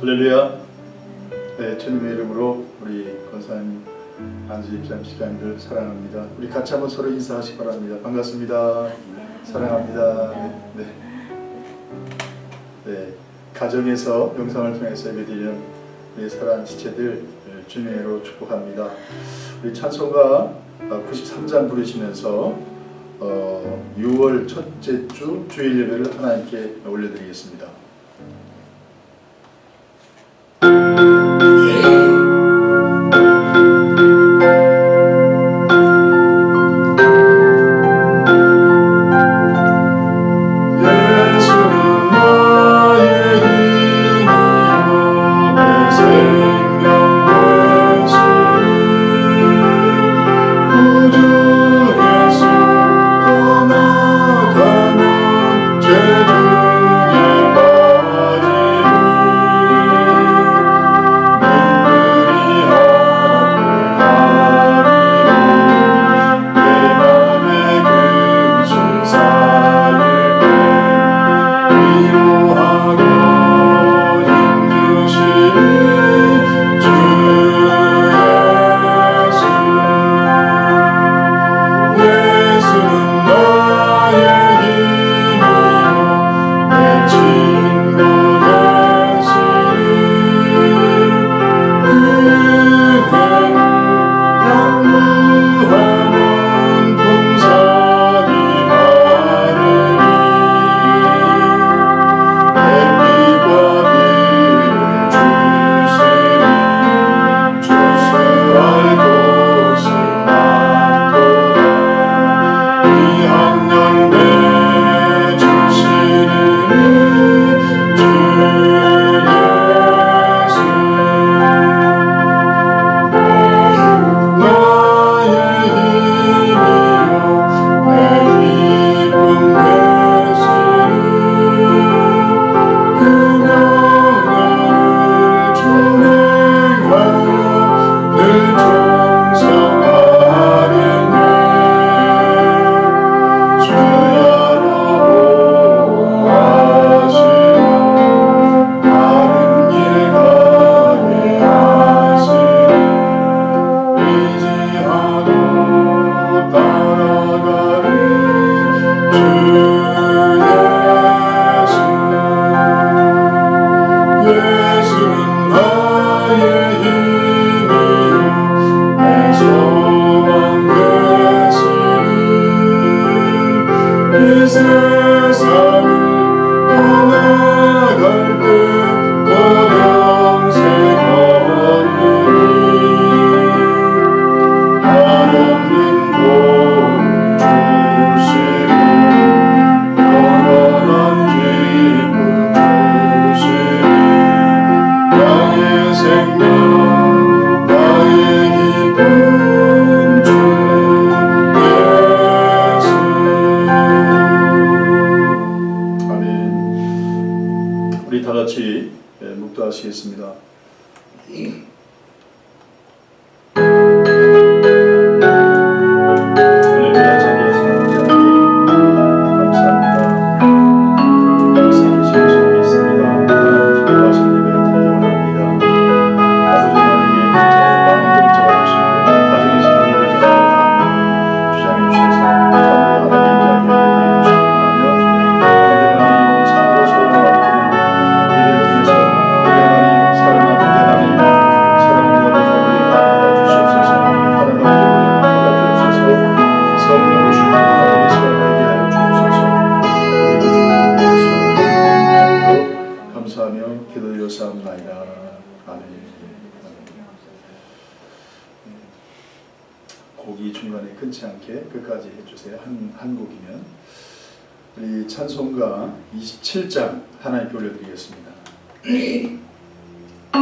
할렐루야. 네, 주님의 이름으로 우리 권사님, 안지 입장시간들 사랑합니다. 우리 같이 한번 서로 인사하시기 바랍니다. 반갑습니다. 사랑합니다. 네. 가정에서 영상을 통해서 예배드리는 우리 사랑하는 지체들 주님으로 축복합니다. 우리 찬송가 93장 부르시면서 6월 첫째 주 주일 예배를 하나님께 올려드리겠습니다. 묵도하시겠습니다. 곡이 중간에 끊지 않게 끝까지 해주세요. 한 곡이면. 우리 찬송가 27장 하나님께 올려드리겠습니다. 빛나고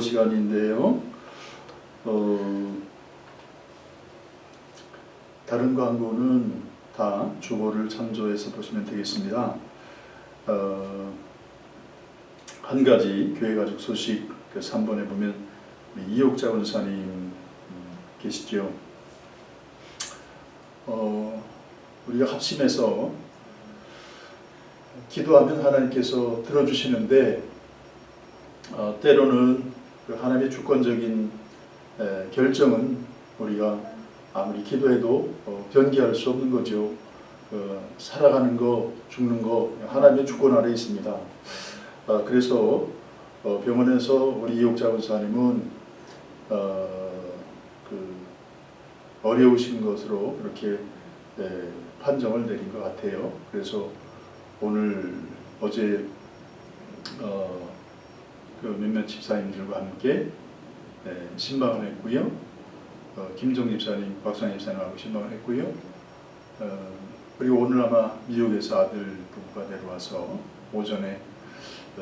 시간인데요. 다른 광고는 다 주보를 참조해서 보시면 되겠습니다. 한 가지 교회가족 소식 그 3번에 보면 이옥자 원사님 계시죠. 우리가 합심해서 기도하면 하나님께서 들어주시는데 때로는 그 하나님의 주권적인 결정은 우리가 아무리 기도해도 변기할 수 없는 거죠. 살아가는 거, 죽는 거 하나님의 주권 아래 있습니다. 그래서 병원에서 우리 이옥자 원사님은 어려우신 것으로 그렇게 판정을 내린 것 같아요. 그래서 어제 그 몇몇 집사님들과 함께 신방을 했고요. 김종 집사님, 박상희 집사님하고 신방을 했고요. 그리고 오늘 아마 미국에서 아들 부부가 내려와서 오전에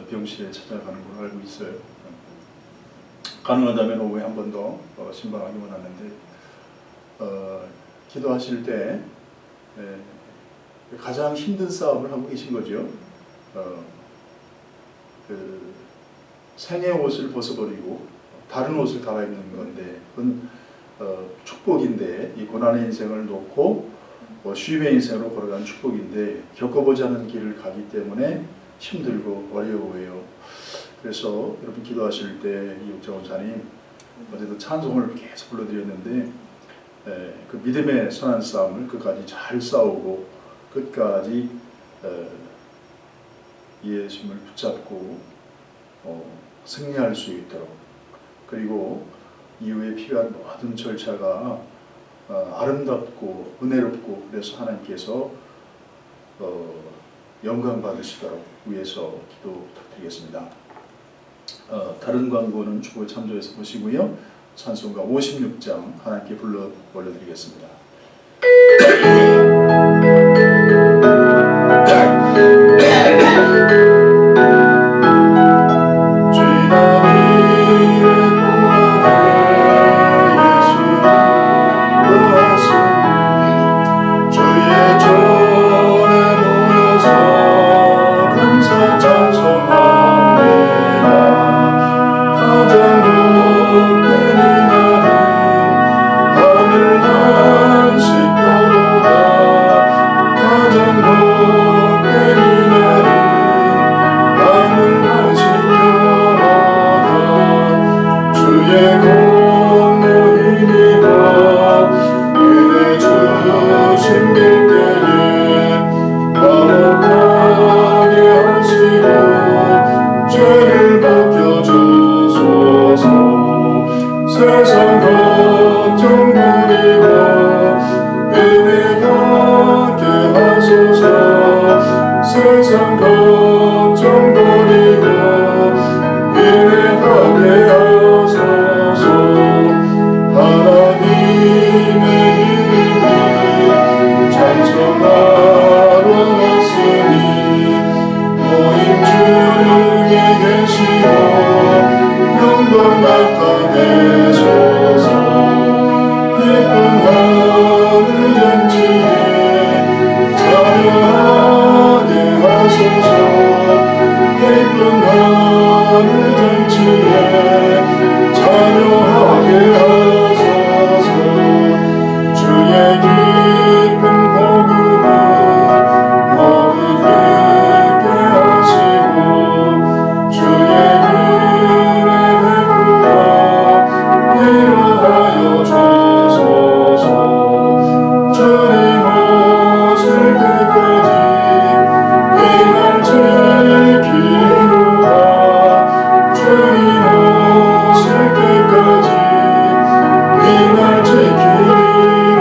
병실에 찾아가는 걸로 알고 있어요. 가능하다면 오후에 한 번 더 신방하기 원하는데 기도하실 때 가장 힘든 싸움을 하고 계신 거죠. 생의 옷을 벗어버리고 다른 옷을 갈아입는 건데 그건 축복인데 이 고난의 인생을 놓고 쉼의 인생으로 걸어가는 축복인데 겪어보지 않은 길을 가기 때문에 힘들고 어려워요. 그래서 여러분 기도하실 때 이옥자 원사님 어제도 찬송을 계속 불러드렸는데 그 믿음의 선한 싸움을 끝까지 잘 싸우고 끝까지 예수님을 붙잡고 승리할 수 있도록, 그리고 이후에 필요한 모든 절차가 아름답고 은혜롭고 그래서 하나님께서 영광 받으시도록 위해서 기도 부탁드리겠습니다. 다른 광고는 주보에 참조해서 보시고요. 찬송가 56장 하나님께 불러 올려드리겠습니다. 하늘 기쁜 하늘 잔치에 자녀하게 하소서. 기쁜 하늘 잔치에 자녀하게 하소서. 주의 기쁜 복음을 모두 듣게 하시고 주의 은혜 베풀어 위로하여 주소서. 주님 오실 때까지 이 날 지키리라. 주님 오실 때까지 이 날 지키리라.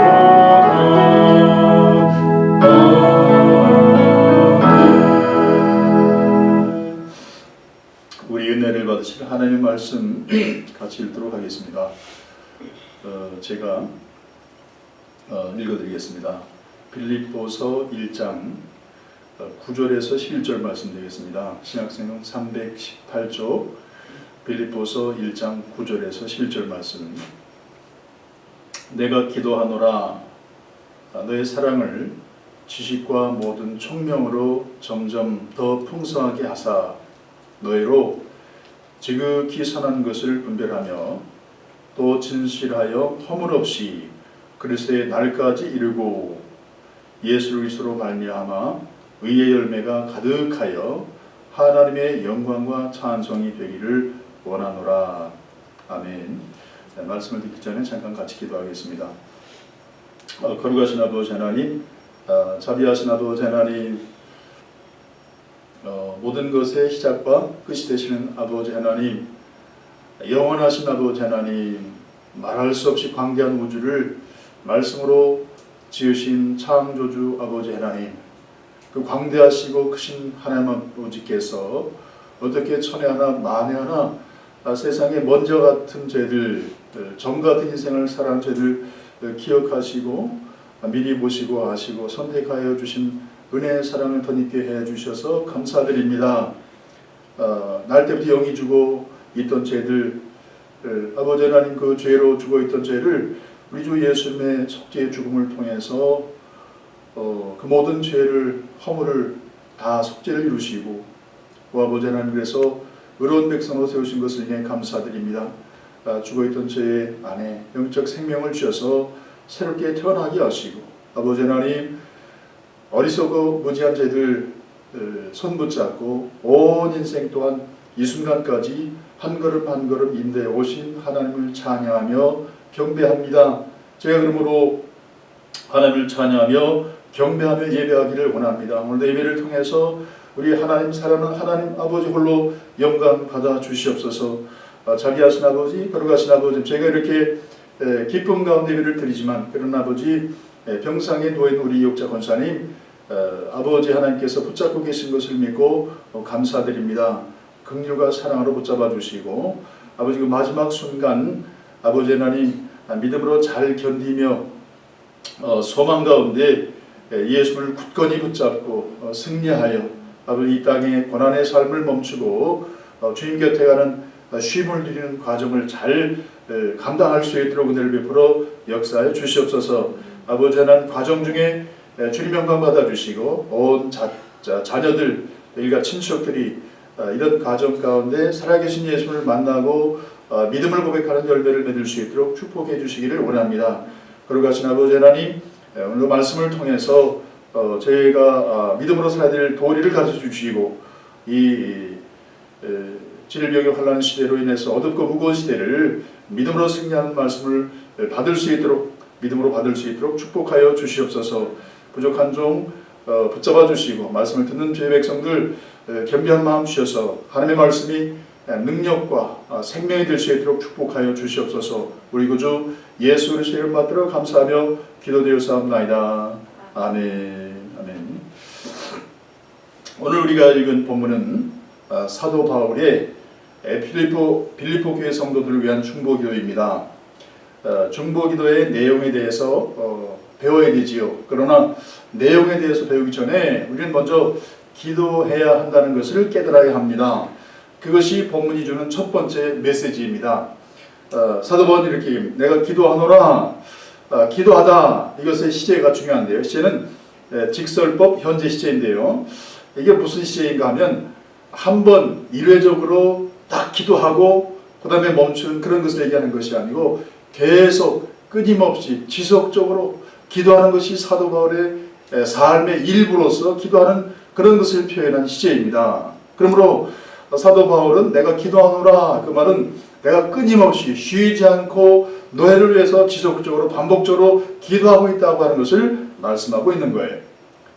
우리 은혜를 받으실 하나님의 말씀 같이 읽도록 하겠습니다. 제가 읽어드리겠습니다. 빌립보서 1장 9절에서 11절 말씀 되겠습니다. 신약성경 318쪽 빌립보서 1장 9절에서 11절 말씀. 내가 기도하노라 너의 사랑을 지식과 모든 총명으로 점점 더 풍성하게 하사 너희로 지극히 선한 것을 분별하며 또 진실하여 허물 없이 그리스도의 날까지 이르고 예수 그리스도로 말미암아 의의 열매가 가득하여 하나님의 영광과 찬송이 되기를 원하노라. 아멘. 네, 말씀을 듣기 전에 잠깐 같이 기도하겠습니다. 거룩하신 아버지 하나님, 자비하신 아버지 하나님, 모든 것의 시작과 끝이 되시는 아버지 하나님, 영원하신 아버지 하나님, 말할 수 없이 광대한 우주를 말씀으로 지으신 창조주 아버지 하나님, 그 광대하시고 크신 하나님 아버지께서 어떻게 천에 하나 만에 하나 세상에 먼저 같은 죄들, 점 같은 인생을 살아온 죄들 기억하시고 미리 보시고 하시고 선택하여 주신 은혜의 사랑을 덧입게 해주셔서 감사드립니다. 날 때부터 영이 주고 있던 죄들, 아버지 하나님 그 죄로 죽어 있던 죄를 우리 주 예수님의 속죄의 죽음을 통해서 그 모든 죄를 허물을 다 속죄를 이루시고 아버지 하나님 그래서 의로운 백성으로 세우신 것을 인해 감사드립니다. 죽어있던 죄 안에 영적 생명을 주셔서 새롭게 태어나게 하시고 아버지 하나님 어리석고 무지한 죄들 손 붙잡고 온 인생 또한 이 순간까지 한 걸음 한 걸음 인도해 오신 하나님을 찬양하며 경배합니다. 제가 그러므로 하나님을 찬양하며 경배하며 예배하기를 원합니다. 오늘도 예배를 통해서 우리 하나님 사랑하는 하나님 아버지 홀로 영광 받아 주시옵소서. 자비하신 아버지, 거룩하신 아버지, 제가 이렇게 기쁨 가운데 예배를 드리지만 그런 아버지 병상에 누워있는 우리 이옥자 권사님 아버지 하나님께서 붙잡고 계신 것을 믿고 감사드립니다. 긍휼과 사랑으로 붙잡아 주시고 아버지 그 마지막 순간 아버지 하나님 믿음으로 잘 견디며 소망 가운데 예수를 굳건히 붙잡고 승리하여 아버지 이 땅의 고난의 삶을 멈추고 주님 곁에 가는 쉼을 누리는 과정을 잘 감당할 수 있도록 은혜를 베풀어 역사해 주시옵소서. 아버지 하나님 과정 중에 주님 영광 받아주시고 온 자녀들 일가 친척들이 이런 과정 가운데 살아계신 예수를 만나고 믿음을 고백하는 열매를 맺을 수 있도록 축복해 주시기를 원합니다. 거룩하신 아버지 하나님 오늘 말씀을 통해서 저희가 믿음으로 살아야 될 도리를 가르쳐 주시고 이 질병의 환난 시대로 인해서 어둡고 무거운 시대를 믿음으로 승리하는 말씀을 받을 수 있도록 믿음으로 받을 수 있도록 축복하여 주시옵소서. 부족한 종 붙잡아 주시고 말씀을 듣는 죄 백성들 겸비한 마음 주셔서 하나님의 말씀이 능력과 생명이 될 수 있도록 축복하여 주시옵소서. 우리 구주 예수 그리스도의 이름 받들어 감사하며 기도드리옵나이다. 아멘. 아멘. 오늘 우리가 읽은 본문은 사도 바울의 빌립보 교회 성도들을 위한 중보기도입니다. 중보기도의 내용에 대해서 배워야 되지요. 그러나 내용에 대해서 배우기 전에 우리는 먼저 기도해야 한다는 것을 깨달아야 합니다. 그것이 본문이 주는 첫 번째 메시지입니다. 사도 바울은 이렇게 내가 기도하노라 기도하다, 이것의 시제가 중요한데요. 시제는 직설법 현재 시제인데요. 이게 무슨 시제인가 하면 한번 일회적으로 딱 기도하고 그 다음에 멈추는 그런 것을 얘기하는 것이 아니고 계속 끊임없이 지속적으로 기도하는 것이 사도 바울의 삶의 일부로서 기도하는 그런 것을 표현한 시제입니다. 그러므로 사도 바울은 내가 기도하노라, 그 말은 내가 끊임없이 쉬지 않고 너희를 위해서 지속적으로 반복적으로 기도하고 있다고 하는 것을 말씀하고 있는 거예요.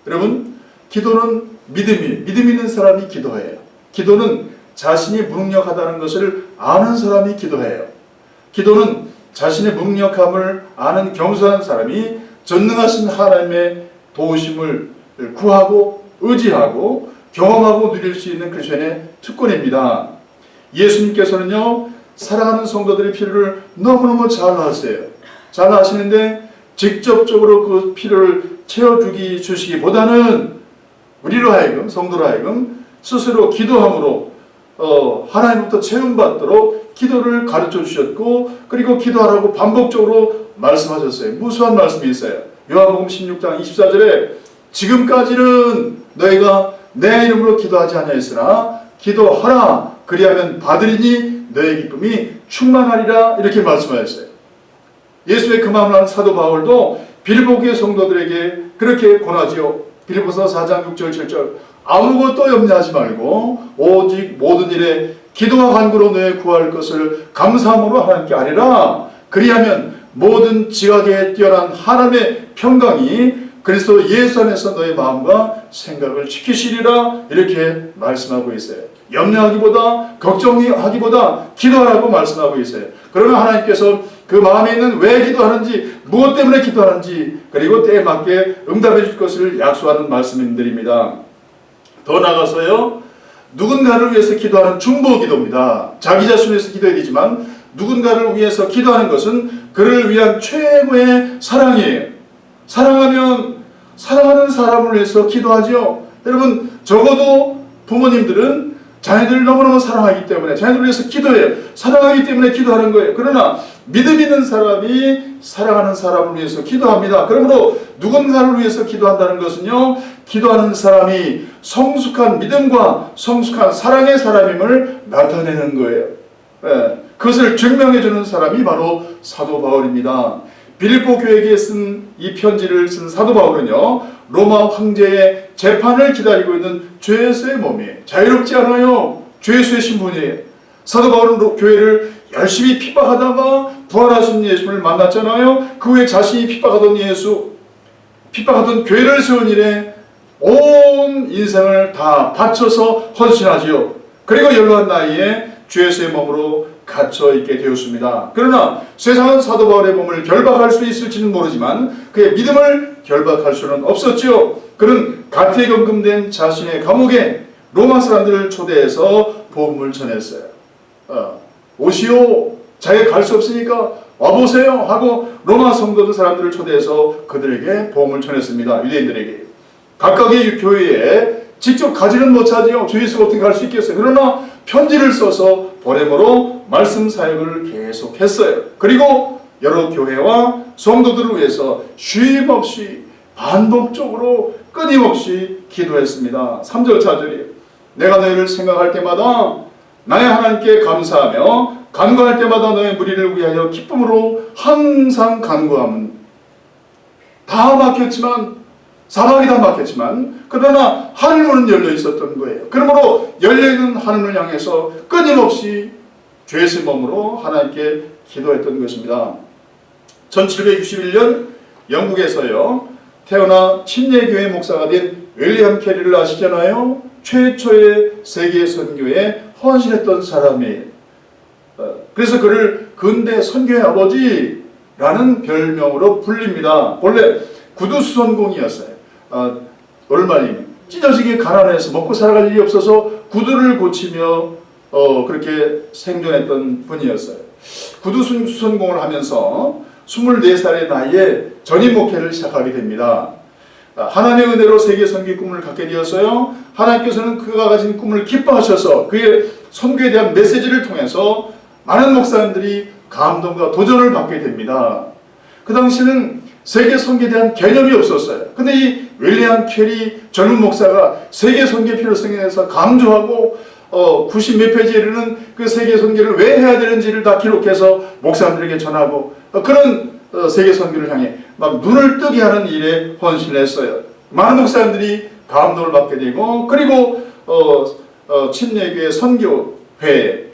여러분, 기도는 믿음 있는 사람이 기도해요. 기도는 자신이 무능력하다는 것을 아는 사람이 기도해요. 기도는 자신의 무능력함을 아는 겸손한 사람이 전능하신 하나님의 도우심을 구하고 의지하고 경험하고 누릴 수 있는 그리스도인의 특권입니다. 예수님께서는요, 사랑하는 성도들의 필요를 너무너무 잘 아세요. 잘 아시는데 직접적으로 그 필요를 채워주시기보다는 우리로 하여금, 성도로 하여금 스스로 기도함으로 하나님부터 채움받도록 기도를 가르쳐 주셨고, 그리고 기도하라고 반복적으로 말씀하셨어요. 무수한 말씀이 있어요. 요한복음 16장 24절에 지금까지는 너희가 내 이름으로 기도하지 아니하였으나 기도하라, 그리하면 받으리니 너의 기쁨이 충만하리라, 이렇게 말씀하셨어요. 예수의 그 마음을 아는 사도 바울도 빌보기의 성도들에게 그렇게 권하지요. 빌보서 4장 6절 7절 아무것도 염려하지 말고 오직 모든 일에 기도와 간구로 너의 구할 것을 감사함으로 하나님께 아뢰라. 그리하면 모든 지각에 뛰어난 하나님의 평강이 그리스도 예수 안에서 너의 마음과 생각을 지키시리라, 이렇게 말씀하고 있어요. 염려하기보다 걱정하기보다 기도하라고 말씀하고 있어요. 그러면 하나님께서 그 마음에 있는 왜 기도하는지, 무엇 때문에 기도하는지, 그리고 때에 맞게 응답해 줄 것을 약속하는 말씀들입니다. 더 나아가서요, 누군가를 위해서 기도하는 중보 기도입니다. 자기 자신을 위해서 기도해야 되지만 누군가를 위해서 기도하는 것은 그를 위한 최고의 사랑이에요. 사랑하면 사랑하는 사람을 위해서 기도하죠. 여러분, 적어도 부모님들은 자녀들을 너무너무 사랑하기 때문에 자녀들을 위해서 기도해요. 사랑하기 때문에 기도하는 거예요. 그러나 믿음 있는 사람이 사랑하는 사람을 위해서 기도합니다. 그러므로 누군가를 위해서 기도한다는 것은요, 기도하는 사람이 성숙한 믿음과 성숙한 사랑의 사람임을 나타내는 거예요. 그것을 증명해주는 사람이 바로 사도 바울입니다. 빌립보 교회에게 쓴 이 편지를 쓴 사도 바울은요, 로마 황제의 재판을 기다리고 있는 죄수의 몸이에요. 자유롭지 않아요. 죄수의 신분이에요. 사도 바울은 교회를 열심히 핍박하다가 부활하신 예수를 만났잖아요. 그 후에 자신이 핍박하던 핍박하던 교회를 세운 일에 온 인생을 다 바쳐서 헌신하지요. 그리고 연로한 나이에 죄수의 몸으로 갇혀 있게 되었습니다. 그러나 세상은 사도 바울의 몸을 결박할 수 있을지는 모르지만 그의 믿음을 결박할 수는 없었지요. 그는 가택 연금된 자신의 감옥에 로마 사람들을 초대해서 복음을 전했어요. 오시오, 자기 갈 수 없으니까 와보세요 하고 로마 성도들 사람들을 초대해서 그들에게 복음을 전했습니다. 유대인들에게. 각각의 교회에 직접 가지는 못하지요. 주 예수가 어떻게 갈 수 있겠어요. 그러나 편지를 써서 보냄으로 말씀 사역을 계속했어요. 그리고 여러 교회와 성도들을 위해서 쉼 없이 반복적으로 끊임없이 기도했습니다. 3절 4절이에요. 내가 너희를 생각할 때마다 나의 하나님께 감사하며 간구할 때마다 너의 무리를 위하여 기쁨으로 항상 간구함은. 다 막혔지만, 사막이 다 막혔지만 그러나 하늘문은 열려 있었던 거예요. 그러므로 열려있는 하늘을 향해서 끊임없이 죄의 몸으로 하나님께 기도했던 것입니다. 1761년 영국에서요, 태어나 침례교회 목사가 된 윌리엄 캐리를 아시잖아요. 최초의 세계 선교에 헌신했던 사람이에요. 그래서 그를 근대 선교의 아버지라는 별명으로 불립니다. 원래 구두수선공이었어요. 얼마님 찢어지게 가난해서 먹고 살아갈 일이 없어서 구두를 고치며 그렇게 생존했던 분이었어요. 구두수선공을 하면서 24살의 나이에 전임 목회를 시작하게 됩니다. 하나님의 은혜로 세계 선교의 꿈을 갖게 되었어요. 하나님께서는 그가 가진 꿈을 기뻐하셔서 그의 선교에 대한 메시지를 통해서 많은 목사님들이 감동과 도전을 받게 됩니다. 그 당시는 세계 선교에 대한 개념이 없었어요. 근데 이 윌리엄 캐리 젊은 목사가 세계 선교 필요성에 대해서 강조하고 90 몇 페이지에 이르는 그 세계 선교를 왜 해야 되는지를 다 기록해서 목사님들에게 전하고 그런 세계 선교를 향해 막 눈을 뜨게 하는 일에 헌신을 했어요. 많은 목사님들이 감동을 받게 되고, 그리고 침례교회 선교회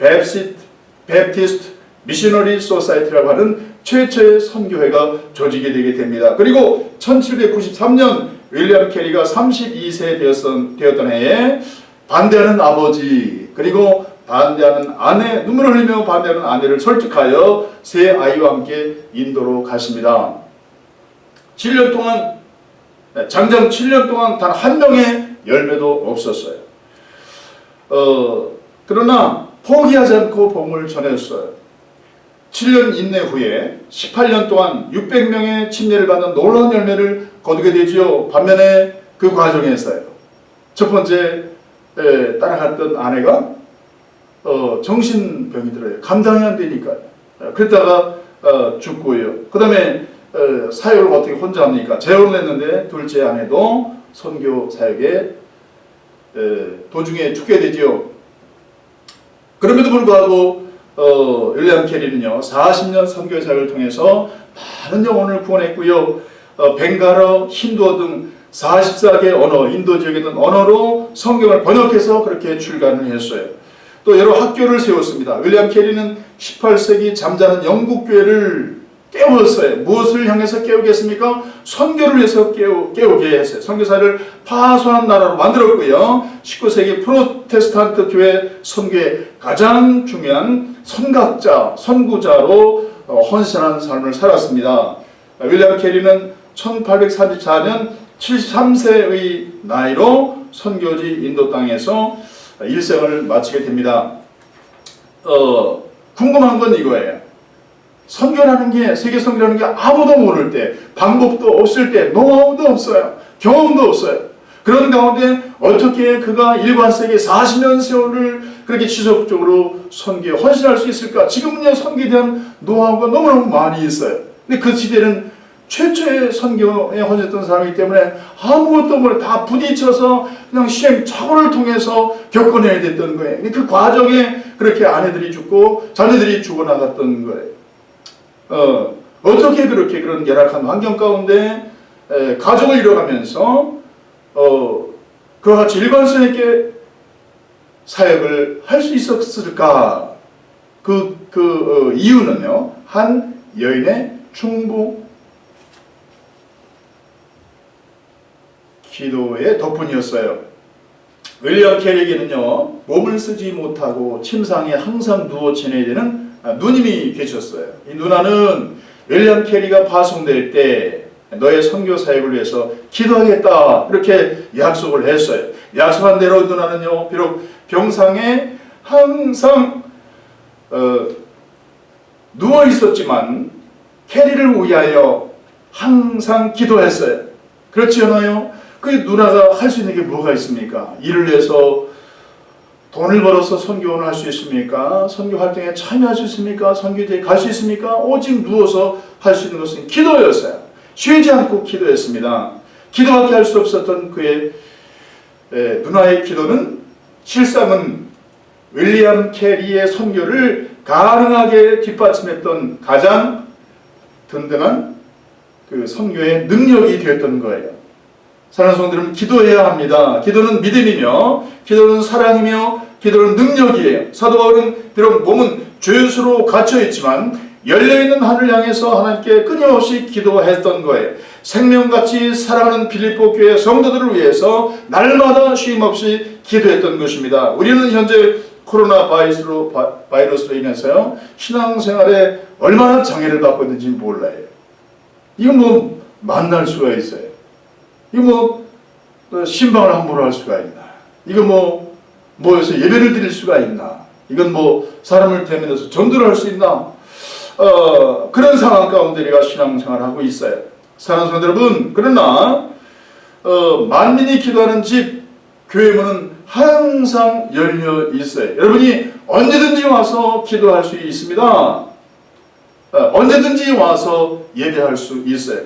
베프티스트 미셔너리 소사이티라고 하는 최초의 선교회가 조직이 되게 됩니다. 그리고 1793년 윌리엄 캐리가 32세 되었던 해에 반대하는 아버지, 그리고 반대하는 아내, 눈물을 흘리며 반대하는 아내를 설득하여 세 아이와 함께 인도로 가십니다. 7년 동안, 장장 7년 동안 단 한 명의 열매도 없었어요. 그러나 포기하지 않고 복음을 전했어요. 7년 인내 후에 18년 동안 600명의 침례를 받는 놀라운 열매를 거두게 되지요. 반면에 그 과정에서요, 첫 번째 따라갔던 아내가 정신병이 들어요. 감당이 안 되니까. 그랬다가 죽고요. 그 다음에 사역을 어떻게 혼자 합니까? 재혼을 했는데 둘째 아내도 선교 사역에 도중에 죽게 되지요. 그럼에도 불구하고 윌리엄 캐리는요, 40년 선교 사역을 통해서 많은 영혼을 구원했고요. 벵갈어, 힌두어 등 44개 언어, 인도 지역에 있는 언어로 성경을 번역해서 그렇게 출간을 했어요. 또 여러 학교를 세웠습니다. 윌리엄 캐리는 18세기 잠자는 영국 교회를 깨웠어요. 무엇을 향해서 깨우겠습니까? 선교를 위해서 깨우게 했어요. 선교사를 파송한 나라로 만들었고요. 19세기 프로테스탄트 교회 선교의 가장 중요한 선각자, 선구자로 헌신한 삶을 살았습니다. 윌리엄 캐리는 1834년 73세의 나이로 선교지 인도 땅에서 일생을 마치게 됩니다. 궁금한 건 이거예요. 선교라는 게, 세계 선교라는 게 아무도 모를 때, 방법도 없을 때, 노하우도 없어요. 경험도 없어요. 그런 가운데 어떻게 그가 일관되게 40년 세월을 그렇게 지속적으로 선교에 헌신할 수 있을까? 지금은요, 선교에 대한 노하우가 너무너무 많이 있어요. 근데 그 시대는 최초의 선교에 헌신했던 사람이기 때문에 아무것도 모르고 다 부딪혀서 그냥 시행착오를 통해서 겪어내야 됐던 거예요. 그 과정에 그렇게 아내들이 죽고 자녀들이 죽어나갔던 거예요. 어떻게 그렇게 그런 열악한 환경 가운데 가족을 이뤄가면서 그와 같이 일관성 있게 사역을 할 수 있었을까? 이유는요, 한 여인의 충부 기도의 덕분이었어요. 윌리엄 캐리에게는요, 몸을 쓰지 못하고 침상에 항상 누워 지내야 되는 누님이 계셨어요. 이 누나는 윌리엄 캐리가 파송될 때 너의 선교 사역을 위해서 기도하겠다, 이렇게 약속을 했어요. 약속한 대로 누나는요, 비록 병상에 항상 누워 있었지만 캐리를 위하여 항상 기도했어요. 그렇지 않아요? 그 누나가 할 수 있는 게 뭐가 있습니까? 일을 위해서 돈을 벌어서 선교원을 할 수 있습니까? 선교 활동에 참여할 수 있습니까? 선교지에 갈 수 있습니까? 오직 누워서 할 수 있는 것은 기도였어요. 쉬지 않고 기도했습니다. 기도밖에 할 수 없었던 그의 누나의 기도는 실상은 윌리엄 캐리의 선교를 가능하게 뒷받침했던 가장 든든한 그 선교의 능력이 되었던 거예요. 사랑하는 성도들은 기도해야 합니다. 기도는 믿음이며, 기도는 사랑이며, 기도는 능력이에요. 사도 바울은 비록 몸은 죄수로 갇혀있지만 열려있는 하늘을 향해서 하나님께 끊임없이 기도했던 거예요. 생명같이 사랑하는 필리포 교회 성도들을 위해서 날마다 쉼없이 기도했던 것입니다. 우리는 현재 코로나 바이러스로 인해서요, 신앙생활에 얼마나 장애를 받고 있는지 몰라요. 이거 뭐 만날 수가 있어요. 이거 뭐 신방을 함부로 할 수가 있나? 이거 모여서 예배를 드릴 수가 있나? 이건 뭐 사람을 대면해서 전도를 할 수 있나? 그런 상황 가운데 우리가 신앙생활을 하고 있어요. 사랑하는 성도 여러분, 그러나 만민이 기도하는 집 교회 문은 항상 열려 있어요. 여러분이 언제든지 와서 기도할 수 있습니다. 언제든지 와서 예배할 수 있어요.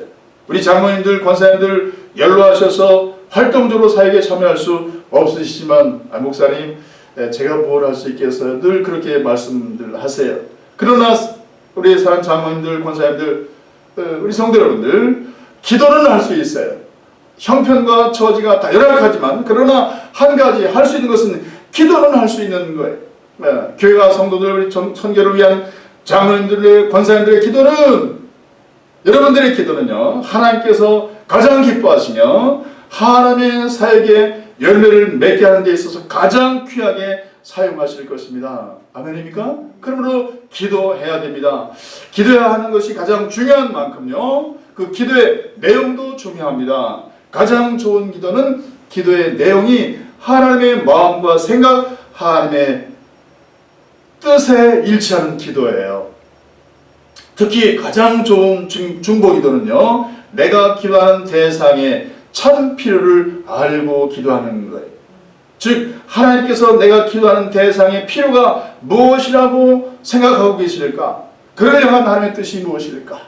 우리 장로님들, 권사님들 연로하셔서 활동적으로 사역에 참여할 수 없으시지만 목사님 제가 뭘 할 수 있겠어요? 늘 그렇게 말씀들 하세요. 그러나 우리 사랑 장로님들, 권사님들, 우리 성도 여러분들 기도는 할 수 있어요. 형편과 처지가 다 열악하지만 그러나 한 가지 할 수 있는 것은 기도는 할 수 있는 거예요. 교회와 성도들, 우리 선교를 위한 장로님들의, 권사님들의 기도는, 여러분들의 기도는요, 하나님께서 가장 기뻐하시며 하나님의 사역에 열매를 맺게 하는 데 있어서 가장 귀하게 사용하실 것입니다. 아멘입니까? 그러므로 기도해야 됩니다. 기도해야 하는 것이 가장 중요한 만큼요, 그 기도의 내용도 중요합니다. 가장 좋은 기도는 기도의 내용이 하나님의 마음과 생각, 하나님의 뜻에 일치하는 기도예요. 특히 가장 좋은 중보기도는요, 내가 기도하는 대상의 참 필요를 알고 기도하는 거예요. 즉 하나님께서 내가 기도하는 대상의 필요가 무엇이라고 생각하고 계실까? 그를 향한 하나님의 뜻이 무엇일까?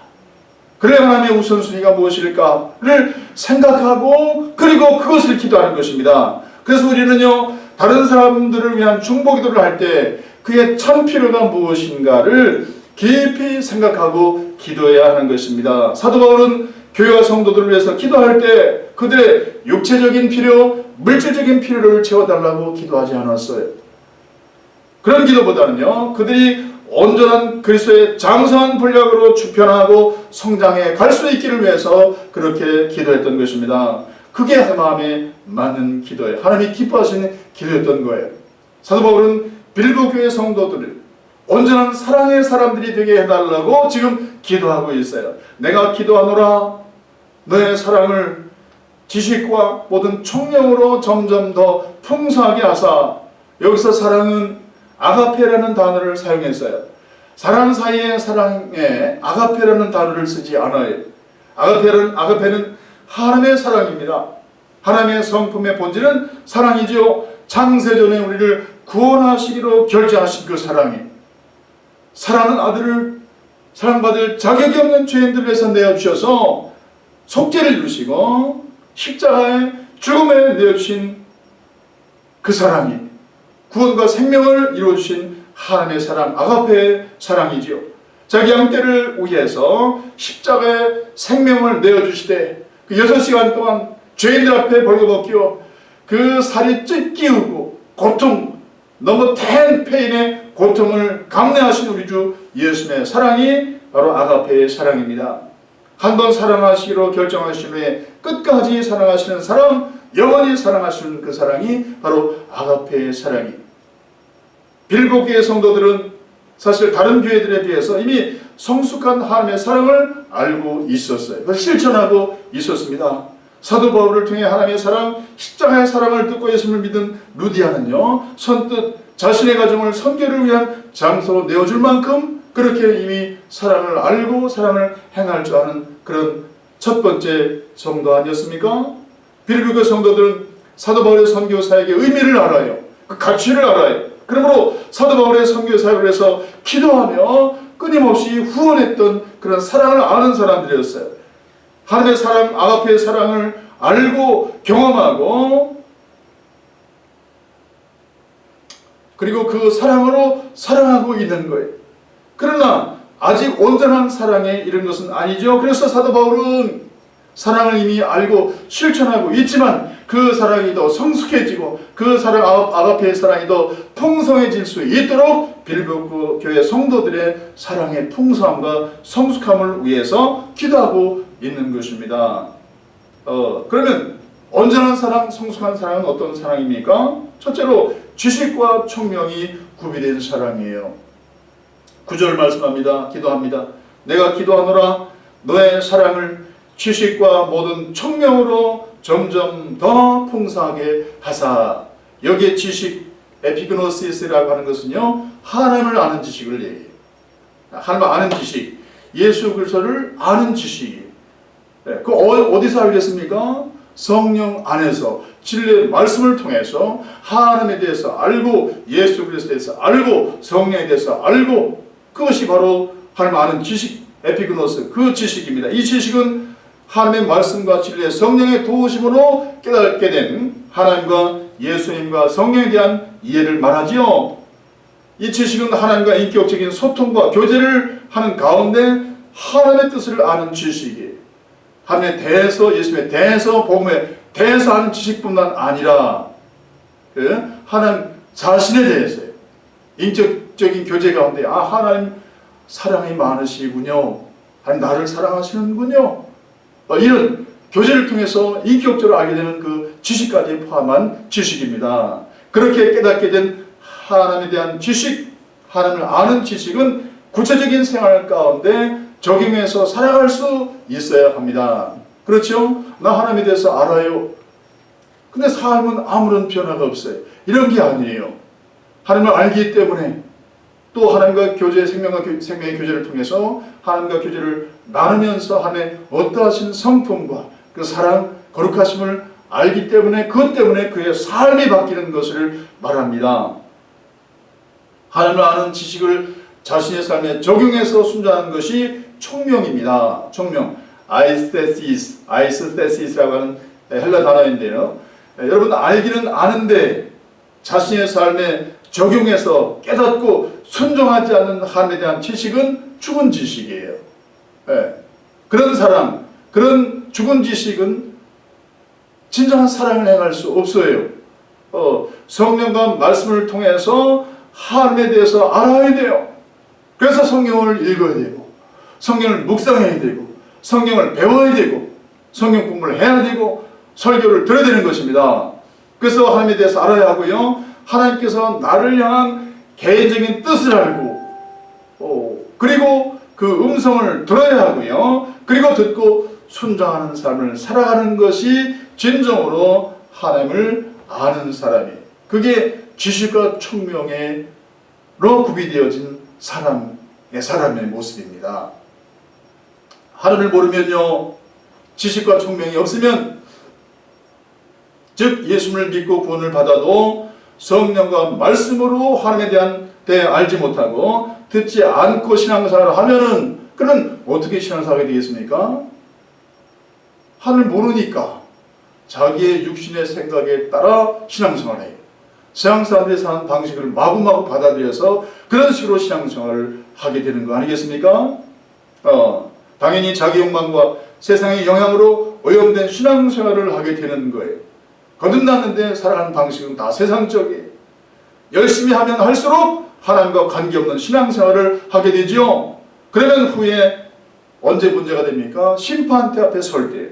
그를 향한 하나님의 우선순위가 무엇일까를 생각하고 그리고 그것을 기도하는 것입니다. 그래서 우리는요, 다른 사람들을 위한 중보기도를 할 때 그의 참 필요가 무엇인가를 깊이 생각하고 기도해야 하는 것입니다. 사도 바울은 교회와 성도들을 위해서 기도할 때 그들의 육체적인 필요, 물질적인 필요를 채워달라고 기도하지 않았어요. 그런 기도보다는요, 그들이 온전한 그리스도의 장성한 분량으로 주편하고 성장해 갈 수 있기를 위해서 그렇게 기도했던 것입니다. 그게 마음에 맞는 기도예요. 하나님이 기뻐하시는 기도였던 거예요. 사도 바울은 빌보 교회 성도들을 온전한 사랑의 사람들이 되게 해달라고 지금 기도하고 있어요. 내가 기도하노라 너의 사랑을 지식과 모든 총명으로 점점 더 풍성하게 하사. 여기서 사랑은 아가페라는 단어를 사용했어요. 사랑 사이의 사랑에 아가페라는 단어를 쓰지 않아요. 아가페는 하나님의 사랑입니다. 하나님의 성품의 본질은 사랑이죠. 창세전에 우리를 구원하시기로 결정하신 그 사랑이, 사랑하는 아들을 사랑받을 자격이 없는 죄인들을 위해서 내어주셔서 속죄를 이루시고 십자가의 죽음에 내어주신 그 사랑이 구원과 생명을 이루어주신 하나님의 사랑, 아가페의 사랑이지요. 자기 양떼를 위해서 십자가의 생명을 내어주시되 그 6시간 동안 죄인들 앞에 벌거벗기고 그 살이 찢기우고 고통, 넘어텐 페인의 고통을 감내하신 우리 주 예수님의 사랑이 바로 아가페의 사랑입니다. 한번 사랑하시기로 결정하신 후에 끝까지 사랑하시는 사랑, 영원히 사랑하시는 그 사랑이 바로 아가페의 사랑이. 빌보 교회 성도들은 사실 다른 교회들에 비해서 이미 성숙한 하나님의 사랑을 알고 있었어요. 그래서 실천하고 있었습니다. 사도 바울을 통해 하나님의 사랑, 십자가의 사랑을 듣고 예수님을 믿은 루디아는요, 선뜻 자신의 가정을 선교를 위한 장소로 내어줄 만큼 그렇게 이미 사랑을 알고 사랑을 행할 줄 아는 그런 첫 번째 성도 아니었습니까? 빌보 성도들은 사도 바울의 선교 사역의 의미를 알아요. 그 가치를 알아요. 그러므로 사도 바울의 선교 사역을 해서 기도하며 끊임없이 후원했던 그런 사랑을 아는 사람들이었어요. 하나님의 사랑, 아가페의 사랑을 알고 경험하고 그리고 그 사랑으로 사랑하고 있는 거예요. 그러나 아직 온전한 사랑에 이른 것은 아니죠. 그래서 사도 바울은 사랑을 이미 알고 실천하고 있지만 그 사랑이 더 성숙해지고 그 사랑, 아가페의 사랑이 더 풍성해질 수 있도록 빌보 교회 성도들의 사랑의 풍성함과 성숙함을 위해서 기도하고 있는 것입니다. 그러면 온전한 사랑, 성숙한 사랑은 어떤 사랑입니까? 첫째로 지식과 총명이 구비된 사랑이에요. 9절 말씀합니다. 기도합니다. 내가 기도하노라 너의 사랑을 지식과 모든 총명으로 점점 더 풍성하게 하사. 여기에 지식, 에피그노시스라고 하는 것은요, 하나님을 아는 지식을 얘기해요. 하나님을 아는 지식, 예수 그리스도를 아는 지식이에요. 그 어디서 알겠습니까? 성령 안에서 진리의 말씀을 통해서 하나님에 대해서 알고 예수 그리스도에 대해서 알고 성령에 대해서 알고 그것이 바로 하나님 아는 지식, 에피그노스, 그 지식입니다. 이 지식은 하나님의 말씀과 진리의 성령의 도우심으로 깨닫게 된 하나님과 예수님과 성령에 대한 이해를 말하지요. 이 지식은 하나님과 인격적인 소통과 교제를 하는 가운데 하나님의 뜻을 아는 지식이에요. 하나님에 대해서, 예수님에 대해서, 복음에 대해서 아는 지식뿐만 아니라 하나님 자신에 대해서요. 인격적인 교제 가운데 하나님 사랑이 많으시군요. 하나님 나를 사랑하시는군요. 이런 교제를 통해서 인격적으로 알게 되는 그 지식까지 포함한 지식입니다. 그렇게 깨닫게 된 하나님에 대한 지식, 하나님을 아는 지식은 구체적인 생활 가운데 적용해서 살아갈 수 있어야 합니다. 그렇죠? 나 하나님에 대해서 알아요. 근데 삶은 아무런 변화가 없어요. 이런 게 아니에요. 하나님을 알기 때문에 또 하나님과 교제, 생명의 교제를 통해서 하나님과 교제를 나누면서 하나님의 어떠하신 성품과 그 사랑, 거룩하심을 알기 때문에 그것 때문에 그의 삶이 바뀌는 것을 말합니다. 하나님을 아는 지식을 자신의 삶에 적용해서 순종하는 것이 총명입니다. 총명, 아이스테시스라고 하는 헬라 단어인데요. 여러분 알기는 아는데 자신의 삶에 적용해서 깨닫고 순종하지 않는 하나님에 대한 지식은 죽은 지식이에요. 그런 사랑, 그런 죽은 지식은 진정한 사랑을 행할 수 없어요. 성령과 말씀을 통해서 하나님에 대해서 알아야 돼요. 그래서 성경을 읽어야 되고 성경을 묵상해야 되고 성경을 배워야 되고 성경 공부를 해야 되고 설교를 들어야 되는 것입니다. 그래서 하나님에 대해서 알아야 하고요. 하나님께서 나를 향한 개인적인 뜻을 알고 그리고 그 음성을 들어야 하고요. 그리고 듣고 순종하는 삶을 살아가는 것이 진정으로 하나님을 아는 사람이에요. 그게 지식과 총명으로 구비되어진 사람의 모습입니다. 하나님을 모르면요, 지식과 총명이 없으면, 즉 예수님을 믿고 구원을 받아도 성령과 말씀으로 하나님에 대해 알지 못하고 듣지 않고 신앙생활을 하면은 그는 어떻게 신앙생활이 되겠습니까? 하나님을 모르니까 자기의 육신의 생각에 따라 신앙생활을 해요. 세상 사람들이 사는 방식을 마구마구 받아들여서 그런 식으로 신앙생활을 하게 되는 거 아니겠습니까? 당연히 자기 욕망과 세상의 영향으로 오염된 신앙생활을 하게 되는 거예요. 거듭났는데 살아가는 방식은 다 세상적이에요. 열심히 하면 할수록 하나님과 관계없는 신앙생활을 하게 되죠. 그러면 후에 언제 문제가 됩니까? 심판대 앞에 설 때.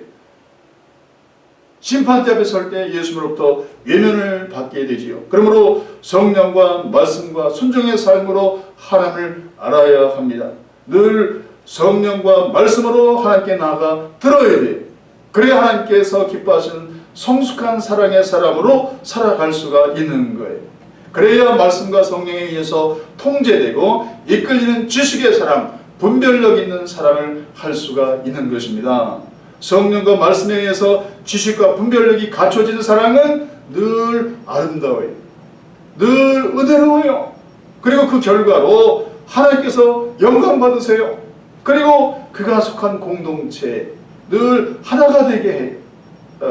심판대 앞에 설 때 예수님으로부터 외면을 받게 되지요. 그러므로 성령과 말씀과 순종의 삶으로 하나님을 알아야 합니다. 늘 성령과 말씀으로 하나님께 나아가 들어야 돼요. 그래야 하나님께서 기뻐하시는 성숙한 사랑의 사람으로 살아갈 수가 있는 거예요. 그래야 말씀과 성령에 의해서 통제되고 이끌리는 지식의 사랑, 분별력 있는 사랑을 할 수가 있는 것입니다. 성령과 말씀에 의해서 지식과 분별력이 갖춰진 사랑은 늘 아름다워요. 늘 은혜로워요. 그리고 그 결과로 하나님께서 영광 받으세요. 그리고 그가 속한 공동체 늘 하나가 되게 해요.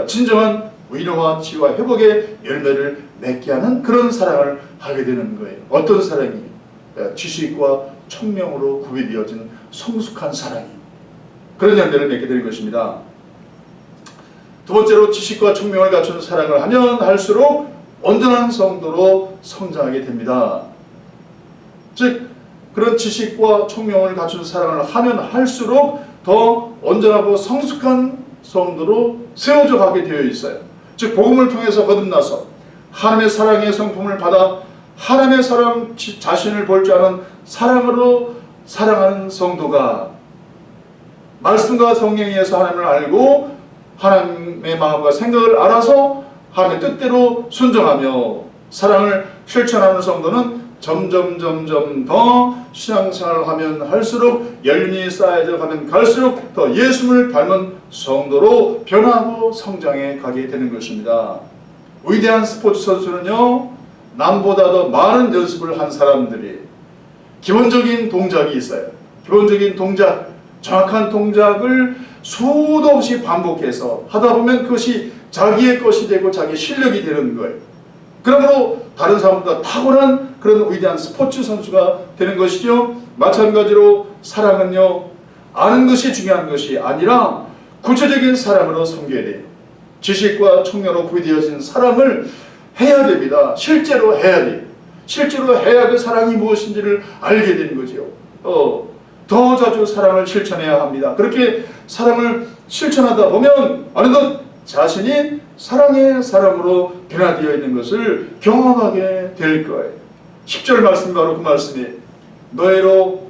진정한 위로와 치유와 회복의 열매를 맺게 하는 그런 사랑을 하게 되는 거예요. 어떤 사랑이? 지식과 총명으로 구비되어진 성숙한 사랑이 그런 열매를 맺게 되는 것입니다. 두 번째로 지식과 총명을 갖춘 사랑을 하면 할수록 온전한 성도로 성장하게 됩니다. 즉 그런 지식과 총명을 갖춘 사랑을 하면 할수록 더 온전하고 성숙한 성도로 세워져 가게 되어 있어요. 즉 복음을 통해서 거듭나서 하나님의 사랑의 성품을 받아 하나님의 사랑 자신을 볼 줄 아는 사랑으로 사랑하는 성도가 말씀과 성령에 의해서 하나님을 알고 하나님의 마음과 생각을 알아서 하나님의 뜻대로 순종하며 사랑을 실천하는 성도는 점점 더 신앙생활을 하면 할수록 연륜이 쌓여져 가면 갈수록 더 예수님을 닮은 성도로 변하고 성장해 가게 되는 것입니다. 위대한 스포츠 선수는요, 남보다 더 많은 연습을 한 사람들이 기본적인 동작이 있어요. 기본적인 동작, 정확한 동작을 수도 없이 반복해서 하다 보면 그것이 자기의 것이 되고 자기의 실력이 되는 거예요. 그러므로 다른 사람보다 탁월한 그런 위대한 스포츠 선수가 되는 것이죠. 마찬가지로 사랑은요, 아는 것이 중요한 것이 아니라 구체적인 사랑으로 섬겨야 돼요. 지식과 총명으로 구비되어진 사랑을 해야 됩니다. 실제로 해야 돼요. 실제로 해야 그 사랑이 무엇인지를 알게 되는 거죠. 더 자주 사랑을 실천해야 합니다. 그렇게 사랑을 실천하다 보면 어느덧 자신이 사랑의 사람으로 변화되어 있는 것을 경험하게 될 거예요. 10절 말씀 바로 그 말씀이 너희로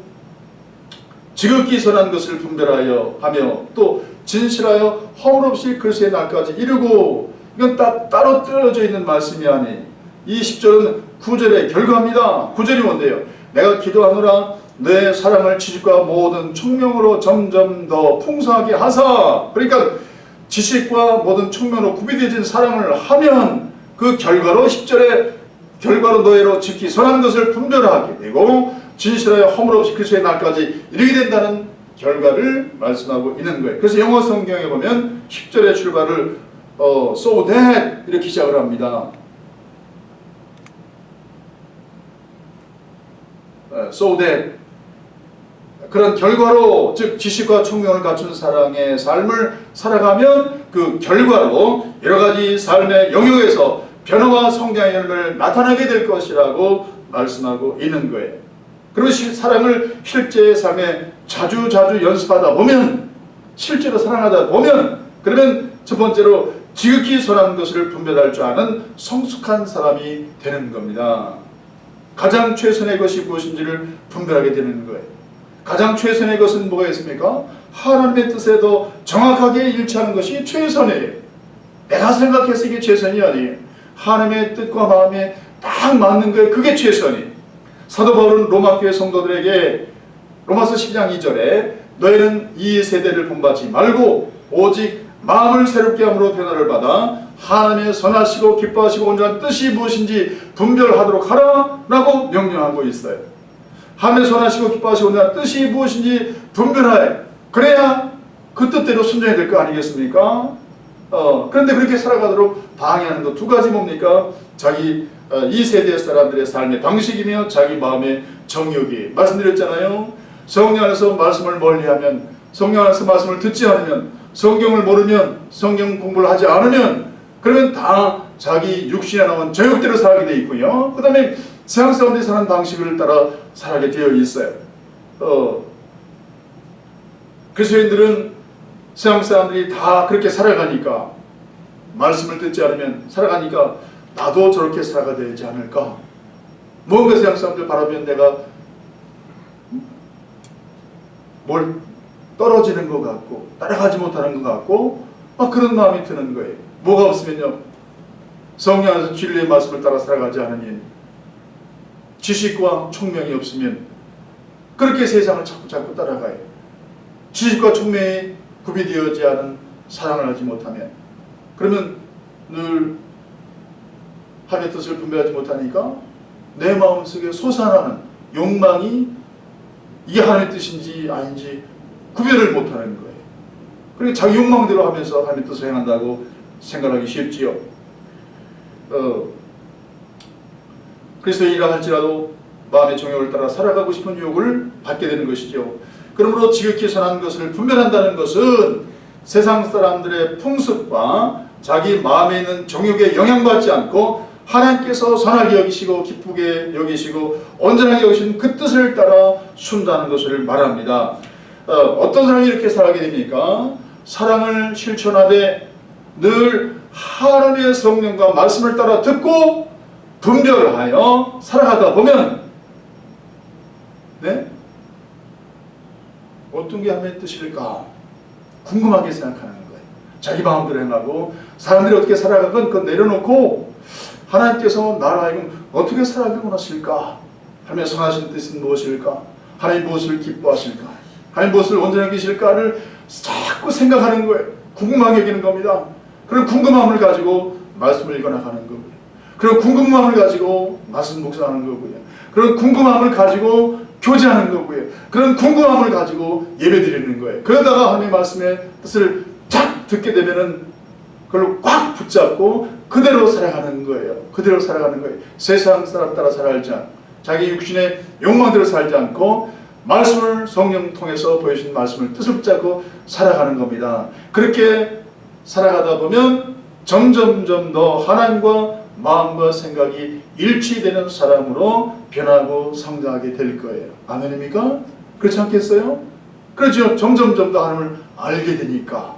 지극히 선한 것을 분별하여 하며 또 진실하여 허물 없이 그리스도의 날까지 이루고, 이건 따로 떨어져 있는 말씀이 아니, 이 10절은 9절의 결과입니다. 9절이 뭔데요? 내가 기도하노라 내 사랑을 지식과 모든 총명으로 점점 더 풍성하게 하사. 그러니까 지식과 모든 총명으로 구비되어진 사랑을 하면 그 결과로 10절의 결과로 너희로 지키 선한 것을 분별하게 되고 진실하여 허물 없이 그리스도의 날까지 이르게 된다는 결과를 말씀하고 있는 거예요. 그래서 영어 성경에 보면 10절의 출발을 so that 이렇게 시작을 합니다. so that 그런 결과로, 즉 지식과 총명을 갖춘 사랑의 삶을 살아가면 그 결과로 여러가지 삶의 영역에서 변화와 성장의 열매를 나타내게 될 것이라고 말씀하고 있는 거예요. 그리고 사랑을 실제의 삶에 자주 연습하다 보면, 실제로 사랑하다 보면, 그러면 첫 번째로 지극히 선한 것을 분별할 줄 아는 성숙한 사람이 되는 겁니다. 가장 최선의 것이 무엇인지를 분별하게 되는 거예요. 가장 최선의 것은 뭐가 있습니까? 하나님의 뜻에도 정확하게 일치하는 것이 최선이에요. 내가 생각해서 이게 최선이 아니에요. 하나님의 뜻과 마음에 딱 맞는 거예요. 그게 최선이에요. 사도 바울은 로마교회 성도들에게 로마서 12장 2절에 너희는 이 세대를 본받지 말고 오직 마음을 새롭게 함으로 변화를 받아 하나님의 선하시고 기뻐하시고 온전한 뜻이 무엇인지 분별하도록 하라 라고 명령하고 있어요. 하나님의 선하시고 기뻐하시고 온전한 뜻이 무엇인지 분별하여, 그래야 그 뜻대로 순종해야 될 거 아니겠습니까? 그런데 그렇게 살아가도록 방해하는 거 두 가지 뭡니까? 자기 이 세대 사람들의 삶의 방식이며 자기 마음의 정욕이. 말씀드렸잖아요. 성령 안에서 말씀을 멀리하면, 성령 안에서 말씀을 듣지 않으면, 성경을 모르면, 성경 공부를 하지 않으면, 그러면 다 자기 육신에 나온 정욕대로 살게 되어 있고요. 그 다음에 세상 사람들이 사는 방식을 따라 살게 되어 있어요. 그리스도인들은 세상 사람들이 다 그렇게 살아가니까, 말씀을 듣지 않으면 살아가니까 나도 저렇게 살아가야 되지 않을까? 뭔가 세상 사람들 바라보면 내가 뭘 떨어지는 것 같고 따라가지 못하는 것 같고 그런 마음이 드는 거예요. 뭐가 없으면요, 성령 안에서 진리의 말씀을 따라 살아가지 않으면, 지식과 총명이 없으면 그렇게 세상을 자꾸 따라가요. 지식과 총명이 구비되어지 않은 사랑을 하지 못하면, 그러면 늘 하나님의 뜻을 분별하지 못하니까 내 마음속에 솟아나는 욕망이 이게 하나님의 뜻인지 아닌지 구별을 못하는 거예요. 그러니까 자기 욕망대로 하면서 하나님의 뜻을 행한다고 생각하기 쉽지요. 그리스도인이라 할지라도 마음의 정욕을 따라 살아가고 싶은 유혹을 받게 되는 것이죠. 그러므로 지극히 선한 것을 분별한다는 것은 세상 사람들의 풍습과 자기 마음에 있는 정욕에 영향받지 않고 하나님께서 선하게 여기시고 기쁘게 여기시고 온전하게 여기신 그 뜻을 따라 순다는 것을 말합니다. 어떤 사람이 이렇게 살아가게 됩니까? 사랑을 실천하되 늘 하나님의 성령과 말씀을 따라 듣고 분별하여 살아가다 보면, 네? 어떤 게 하나님의 뜻일까? 궁금하게 생각하는 거예요. 자기 마음대로 행하고 사람들이 어떻게 살아가건 그건 내려놓고 하나님께서 나를 하여금 어떻게 살아가게 원하실까? 하나님의 선하신 뜻은 무엇일까? 하나님 무엇을 기뻐하실까? 하나님 무엇을 온전하게 계실까를 자꾸 생각하는 거예요. 궁금하게 여기는 겁니다. 그런 궁금함을 가지고 말씀을 읽어나가는 거고요. 그런 궁금함을 가지고 말씀 묵상하는 거고요. 그런 궁금함을 가지고 교제하는 거고요. 그런 궁금함을 가지고 예배드리는 거예요. 그러다가 하나님의 말씀의 뜻을 쫙 듣게 되면은 그걸 꽉 붙잡고 그대로 살아가는 거예요. 그대로 살아가는 거예요. 세상 사람 따라 살지 않고 자기 육신의 욕망대로 살지 않고 말씀을 성령 통해서 보여주신 말씀을 뜻을 붙잡고 살아가는 겁니다. 그렇게 살아가다 보면 점점점 더 하나님과 마음과 생각이 일치되는 사람으로 변하고 성장하게 될 거예요. 아멘입니까? 그렇지 않겠어요? 그렇죠. 점점점 더 하나님을 알게 되니까,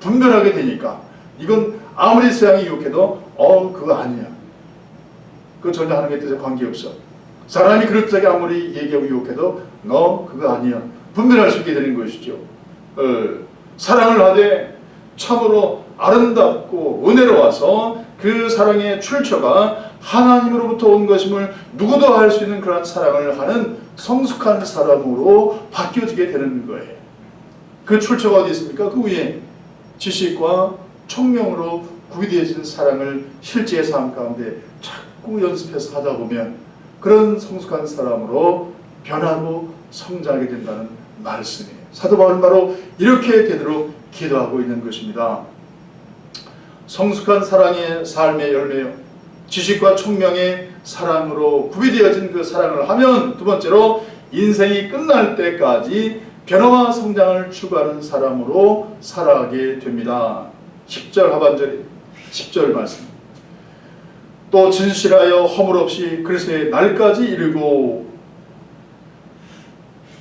분별하게 되니까, 이건 아무리 세상이 유혹해도 그거 아니야. 그거 전혀 하나님의 뜻에 관계없어. 사람이 그럴듯하게 아무리 얘기하고 유혹해도 너 그거 아니야. 분별할 수 있게 되는 것이죠. 사랑을 하되 참으로 아름답고 은혜로워서 그 사랑의 출처가 하나님으로부터 온 것임을 누구도 알 수 있는 그런 사랑을 하는 성숙한 사람으로 바뀌어지게 되는 거예요. 그 출처가 어디 있습니까? 그 위에 지식과 총명으로 구비되어진 사랑을 실제의 삶 가운데 자꾸 연습해서 하다 보면 그런 성숙한 사람으로 변하고 성장하게 된다는 말씀이에요. 사도 바울은 바로 이렇게 되도록 기도하고 있는 것입니다. 성숙한 사랑의 삶의 열매요. 지식과 총명의 사랑으로 구비되어진 그 사랑을 하면 두 번째로 인생이 끝날 때까지 변화와 성장을 추구하는 사람으로 살아가게 됩니다. 10절 하반절에 10절 말씀. 또 진실하여 허물 없이 그리스도의 날까지 이르고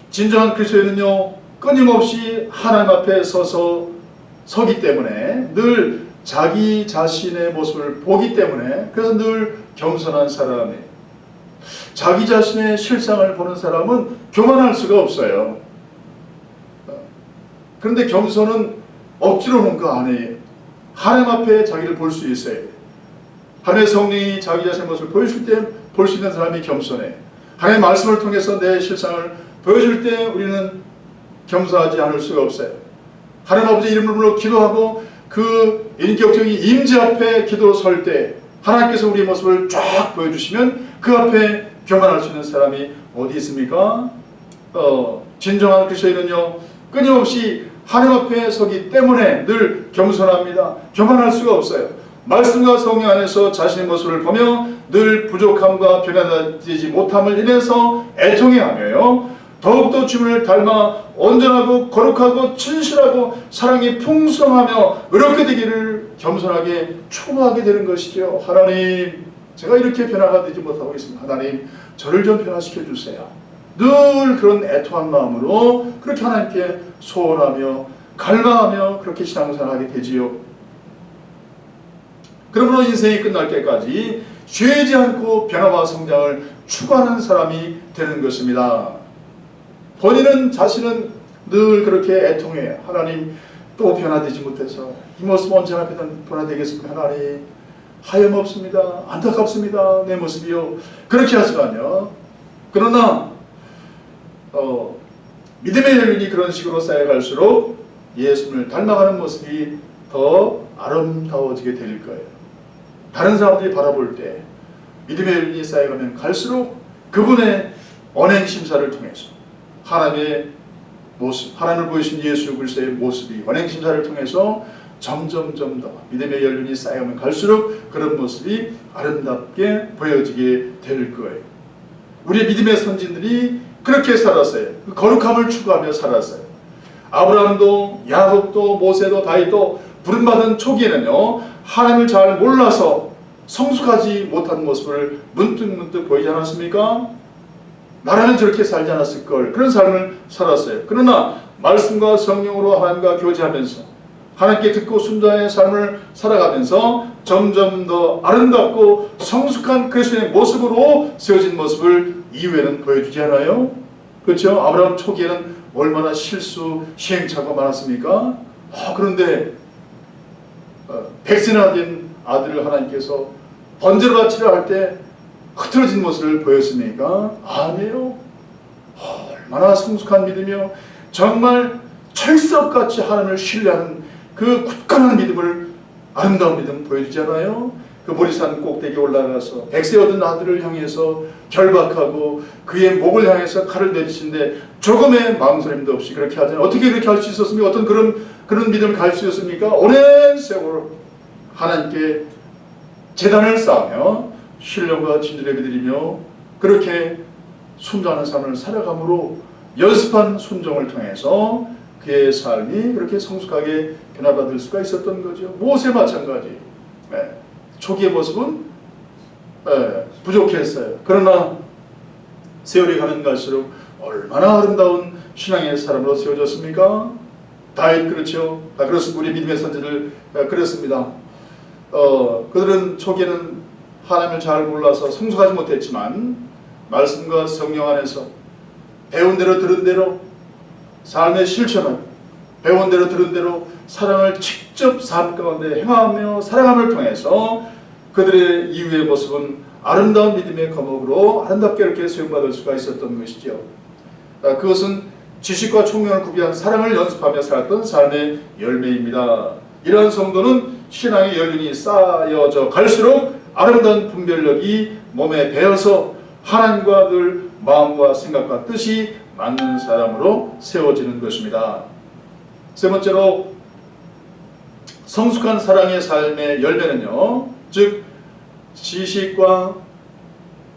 진정한 그리스도인은요 끊임없이 하나님 앞에 서기 때문에 늘 자기 자신의 모습을 보기 때문에 그래서 늘 겸손한 사람이에요. 자기 자신의 실상을 보는 사람은 교만할 수가 없어요. 그런데 겸손은 억지로는 거 아니에요. 하나님 앞에 자기를 볼 수 있어요. 하나님의 성령이 자기 자신의 모습을 보여줄 때 볼 수 있는 사람이 겸손해. 하나님의 말씀을 통해서 내 실상을 보여줄 때 우리는 겸손하지 않을 수가 없어요. 하나님 아버지 이름을 불러 기도하고 그 인격적인 임재 앞에 기도로 설 때 하나님께서 우리의 모습을 쫙 보여주시면 그 앞에 교만할 수 있는 사람이 어디 있습니까? 진정한 그리스도인은요 끊임없이 하나님 앞에 서기 때문에 늘 겸손합니다. 교만할 수가 없어요. 말씀과 성령 안에서 자신의 모습을 보며 늘 부족함과 변화되지 못함을 인해서 애통해하며요. 더욱더 주님을 닮아 온전하고 거룩하고 진실하고 사랑이 풍성하며 의롭게 되기를 겸손하게 추구하게 되는 것이죠. 하나님, 제가 이렇게 변화가 되지 못하고 있습니다. 하나님, 저를 좀 변화시켜 주세요. 늘 그런 애통한 마음으로 그렇게 하나님께 소원하며 갈망하며 그렇게 신앙생활하게 되지요. 그러므로 인생이 끝날 때까지 쉬지 않고 변화와 성장을 추구하는 사람이 되는 것입니다. 본인은 자신은 늘 그렇게 애통해. 하나님 또 변화되지 못해서 이 모습 언제나 변화되겠습니까? 하나님 하염없습니다. 안타깝습니다. 내 모습이요. 그렇게 하지만요. 그러나 믿음의 열린이 그런 식으로 쌓여갈수록 예수님을 닮아가는 모습이 더 아름다워지게 될 거예요. 다른 사람들이 바라볼 때 믿음의 열린이 쌓여가면 갈수록 그분의 언행심사를 통해서 하나님의 모습, 하나님을 보이신 예수 그리스도의 모습이 언행심사를 통해서 점점점 더 믿음의 연륜이 쌓여가면 갈수록 그런 모습이 아름답게 보여지게 될 거예요. 우리의 믿음의 선진들이 그렇게 살았어요. 그 거룩함을 추구하며 살았어요. 아브라함도 야곱도 모세도 다윗도 부름받은 초기에는요 하나님을 잘 몰라서 성숙하지 못한 모습을 문득문득 보이지 않았습니까? 나라면 저렇게 살지 않았을 걸 그런 삶을 살았어요. 그러나 말씀과 성령으로 하나님과 교제하면서 하나님께 듣고 순종의 삶을 살아가면서 점점 더 아름답고 성숙한 그리스도의 모습으로 세워진 모습을 이후에는 보여주지 않아요? 그렇죠? 아브라함 초기에는 얼마나 실수, 시행착오가 많았습니까? 그런데 100세나 된 아들을 하나님께서 번제를 바치려 할 때 흐트러진 모습을 보였습니까? 아니에요. 얼마나 성숙한 믿음이요. 정말 철석같이 하나님을 신뢰하는 그 굳건한 믿음을 아름다운 믿음 보여주지 않아요? 그 모리산 꼭대기에 올라가서 백세 얻은 아들을 향해서 결박하고 그의 목을 향해서 칼을 내리시는데 조금의 망설임도 없이 그렇게 하잖아요. 어떻게 그렇게 할 수 있었습니까? 어떤 그런 믿음을 가질 수 있었습니까? 오랜 세월 하나님께 제단을 쌓으며 신령과 진주를 드리며 그렇게 순종하는 삶을 살아감으로 연습한 순종을 통해서 그의 삶이 그렇게 성숙하게 변화받을 수가 있었던 거죠. 모세 마찬가지. 초기의 모습은 부족했어요. 그러나 세월이 가는 갈수록 얼마나 아름다운 신앙의 사람으로 세워졌습니까? 다윗 그렇죠. 그렇습니다. 우리 믿음의 선지들 그랬습니다. 그들은 초기에는 하나님을 잘 몰라서 성숙하지 못했지만 말씀과 성령 안에서 배운 대로 들은 대로 삶의 실천을 배운 대로 들은 대로 사랑을 직접 삶 가운데 행하며 살아감을 통해서 그들의 이후의 모습은 아름다운 믿음의 거목으로 아름답게 이렇게 수용받을 수가 있었던 것이죠. 그것은 지식과 총명을 구비한 사랑을 연습하며 살았던 삶의 열매입니다. 이러한 성도는 신앙의 연륜이 쌓여져 갈수록 아름다운 분별력이 몸에 배어서 하나님과 늘 마음과 생각과 뜻이 맞는 사람으로 세워지는 것입니다. 세 번째로 성숙한 사랑의 삶의 열매는요, 즉 지식과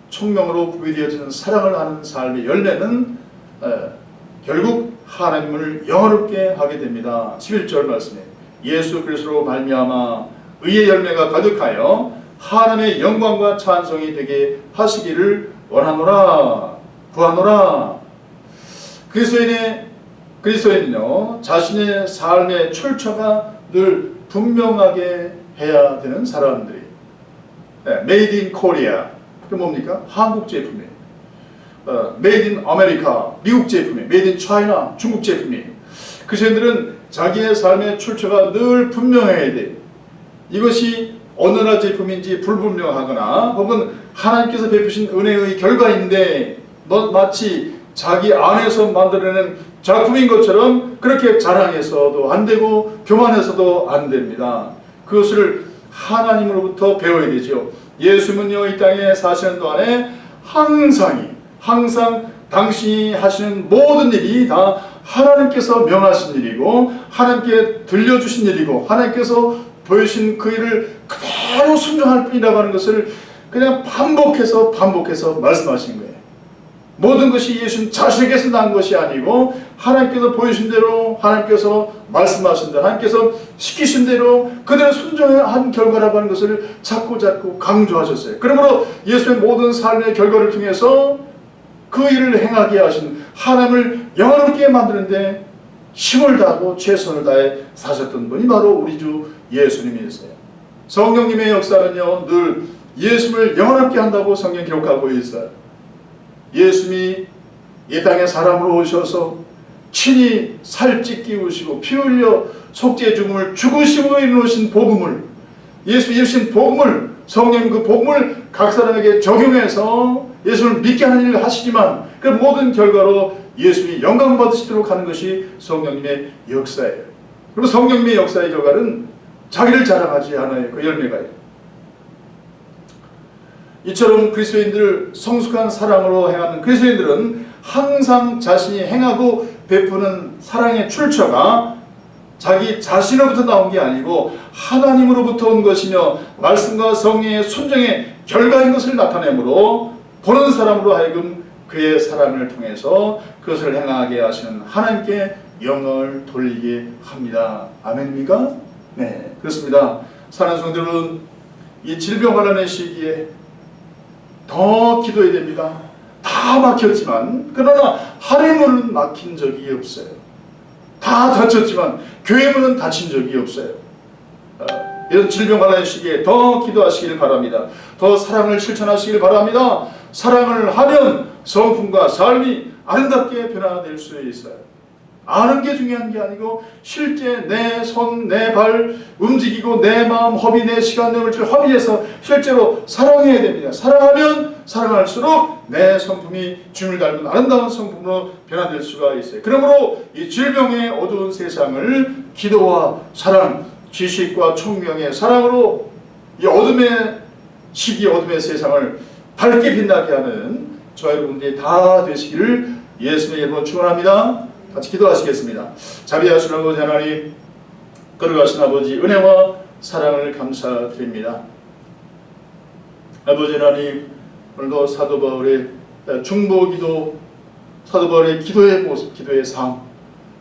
총명으로 구비되어지는 사랑을 하는 삶의 열매는 결국 하나님을 영화롭게 하게 됩니다. 11절 말씀에 예수 그리스도로 말미암아 의의 열매가 가득하여 하나님의 영광과 찬송이 되게 하시기를 원하노라 구하노라. 그리스도인은요 자신의 삶의 출처가 늘 분명하게 해야 되는 사람들이 Made in Korea 그 뭡니까? 한국 제품이에요. Made in America 미국 제품이에요. Made in China 중국 제품이에요. 그리스도인들은 자기의 삶의 출처가 늘 분명해야 돼요. 이것이 어느 나라 제품인지 불분명하거나 혹은 하나님께서 베푸신 은혜의 결과인데 마치 자기 안에서 만들어낸 작품인 것처럼 그렇게 자랑해서도 안 되고 교만해서도 안 됩니다. 그것을 하나님으로부터 배워야 되죠. 예수님은요 이 땅에 사시는 동안에 항상 당신이 하시는 모든 일이 다 하나님께서 명하신 일이고 하나님께 들려주신 일이고 하나님께서 보여주신 그 일을 그대로 순종할 뿐이라고 하는 것을 그냥 반복해서 말씀하신 거예요. 모든 것이 예수님 자신에게서 난 것이 아니고 하나님께서 보여주신 대로 하나님께서 말씀하신 대로 하나님께서 시키신 대로 그대로 순종한 결과라고 하는 것을 자꾸 강조하셨어요. 그러므로 예수의 모든 삶의 결과를 통해서 그 일을 행하게 하신 하나님을 영원롭게 만드는데 힘을 다하고 최선을 다해 사셨던 분이 바로 우리 주 예수님이었어요. 성령님의 역사는요 늘 예수님을 영원롭게 한다고 성경 기록하고 있어요. 예수님이 이 땅에 사람으로 오셔서 친히 살찌 끼우시고 피 흘려 속죄의 죽음을 죽으시고 이루신 복음을 예수님이 이루신 복음을 성령 그 복음을 각 사람에게 적용해서 예수를 믿게 하는 일을 하시지만 그 모든 결과로 예수님이 영광 받으시도록 하는 것이 성령님의 역사예요. 그리고 성령님의 역사의 결과는 자기를 자랑하지 않아요. 그 열매가요. 이처럼 그리스도인들 성숙한 사랑으로 행하는 그리스도인들은 항상 자신이 행하고 베푸는 사랑의 출처가 자기 자신으로부터 나온 게 아니고 하나님으로부터 온 것이며 말씀과 성령의 순종의 결과인 것을 나타내므로 보는 사람으로 하여금 그의 사랑을 통해서 그것을 행하게 하시는 하나님께 영광을 돌리게 합니다. 아멘입니까? 네, 그렇습니다. 사랑하는 성도들은 이 질병 관련의 시기에 더 기도해야 됩니다. 다 막혔지만 그러나 하늘문은 막힌 적이 없어요. 다 닫혔지만 교회 문은 닫힌 적이 없어요. 이런 질병 관련의 시기에 더 기도하시길 바랍니다. 더 사랑을 실천하시길 바랍니다. 사랑을 하면 성품과 삶이 아름답게 변화될 수 있어요. 아는 게 중요한 게 아니고 실제 내 손, 내 발 움직이고 내 마음 허비, 내 시간, 내 물질 허비해서 실제로 사랑해야 됩니다. 사랑하면 사랑할수록 내 성품이 주님을 닮은 아름다운 성품으로 변화될 수가 있어요. 그러므로 이 질병의 어두운 세상을 기도와 사랑, 지식과 총명의 사랑으로 이 어둠의 시기, 어둠의 세상을 밝게 빛나게 하는 저와 여러분들이 다 되시기를 예수님의 이름으로 축원합니다. 같이 기도하시겠습니다. 자비하시는 아버지 하나님, 거룩하신 아버지 은혜와 사랑을 감사드립니다. 아버지 하나님, 오늘도 사도 바울의 중보기도, 사도 바울의 기도의 모습, 기도의 삶,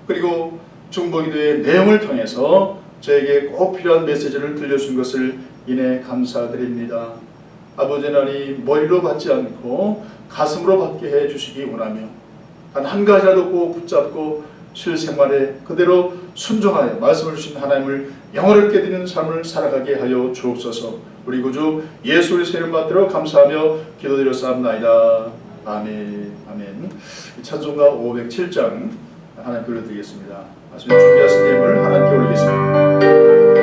그리고 중보기도의 내용을 통해서 저에게 꼭 필요한 메시지를 들려준 것을 인해 감사드립니다. 아버지 하나님, 머리로 받지 않고 가슴으로 받게 해주시기 원하며 단 한 가지라도 꼭 붙잡고 실생활에 그대로 순종하여 말씀을 주신 하나님을 영원롭게 드리는 삶을 살아가게 하여 주옵소서. 우리 구주 예수 그리스도의 이름 받들어 감사하며 기도드렸사옵나이다. 아멘. 아멘. 찬송가 507장 하나님 불러드리겠습니다. 말씀 준비하신 예물을 하나님께 올리겠습니다.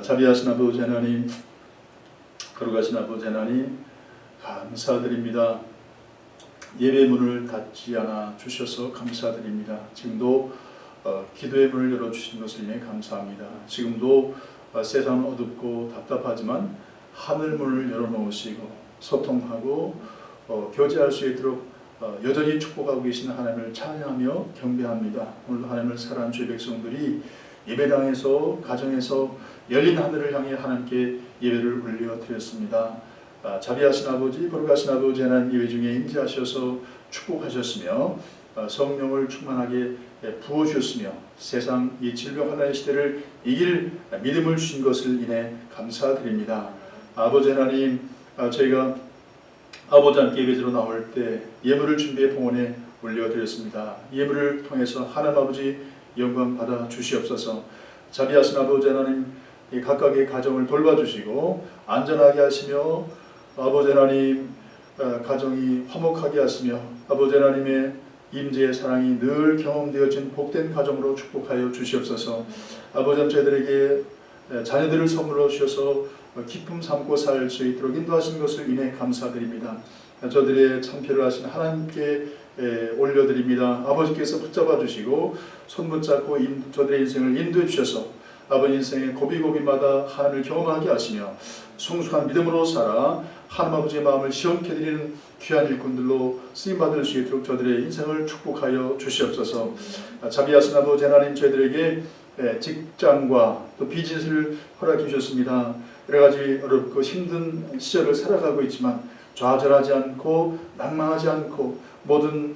자비하신 아버지 하나님, 거룩하신 아버지 하나님, 감사드립니다. 예배 문을 닫지 않아 주셔서 감사드립니다. 지금도 기도의 문을 열어주신 것을 인해 감사합니다. 지금도 세상은 어둡고 답답하지만 하늘 문을 열어놓으시고 소통하고 교제할 수 있도록 여전히 축복하고 계시는 하나님을 찬양하며 경배합니다. 오늘도 하나님을 사랑하는 주의 백성들이 예배당에서 가정에서 열린 하늘을 향해 하나님께 예배를 올려드렸습니다. 자비하신 아버지, 거룩하신 아버지 하나님 예배 중에 임재하셔서 축복하셨으며 성령을 충만하게 부어주셨으며 세상 이 질병 환난의 시대를 이길 믿음을 주신 것을 인해 감사드립니다. 아버지 하나님, 저희가 아버지 함께 예배드리러 나올 때 예물을 준비해 봉헌에 올려드렸습니다. 예물을 통해서 하나님 아버지 영광 받아 주시옵소서. 자비하신 아버지 하나님, 각각의 가정을 돌봐주시고 안전하게 하시며 아버지 하나님 가정이 화목하게 하시며 아버지 하나님의 임재의 사랑이 늘 경험되어진 복된 가정으로 축복하여 주시옵소서. 아버지 하나님, 저희들에게 자녀들을 선물로 주셔서 기쁨 삼고 살 수 있도록 인도하신 것을 인해 감사드립니다. 저들의 참표를 하신 하나님께 올려드립니다. 아버지께서 붙잡아 주시고 손 붙잡고 저들의 인생을 인도해 주셔서 아버지 인생의 고비고비마다 하나님을 경험하게 하시며 성숙한 믿음으로 살아 하나님 아버지의 마음을 시원케 드리는 귀한 일꾼들로 쓰임받을 수 있도록 저들의 인생을 축복하여 주시옵소서. 자비하신 아버지 하나님, 저희들에게 직장과 또 비즈니스를 허락해 주셨습니다. 여러 가지 어렵고 힘든 시절을 살아가고 있지만 좌절하지 않고 낭망하지 않고 모든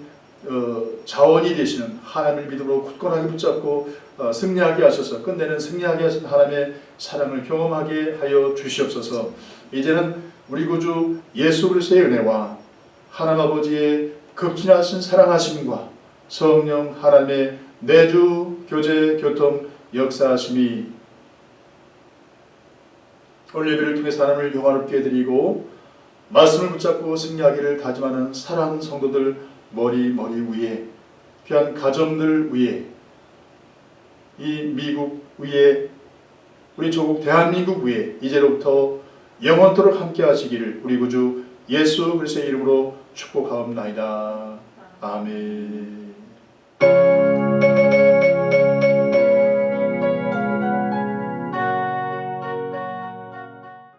자원이 되시는 하나님을 믿음으로 굳건하게 붙잡고 승리하게 하셔서 끝내는 승리하게 하신 하나님의 사랑을 경험하게 하여 주시옵소서. 이제는 우리 구주 예수 그리스도의 은혜와 하나님 아버지의 극진하신 사랑하심과 성령 하나님의 내주 교제 교통 역사하심이 오늘 예배를 통해서 하나님을 영화롭게 드리고 말씀을 붙잡고 승리하기를 다짐하는 사랑하는 성도들 머리 위에, 귀한 가정들 위에, 이 미국 위에, 우리 조국 대한민국 위에 이제로부터 영원토록 함께 하시기를 우리 구주 예수 그리스도의 이름으로 축복하옵나이다. 아멘.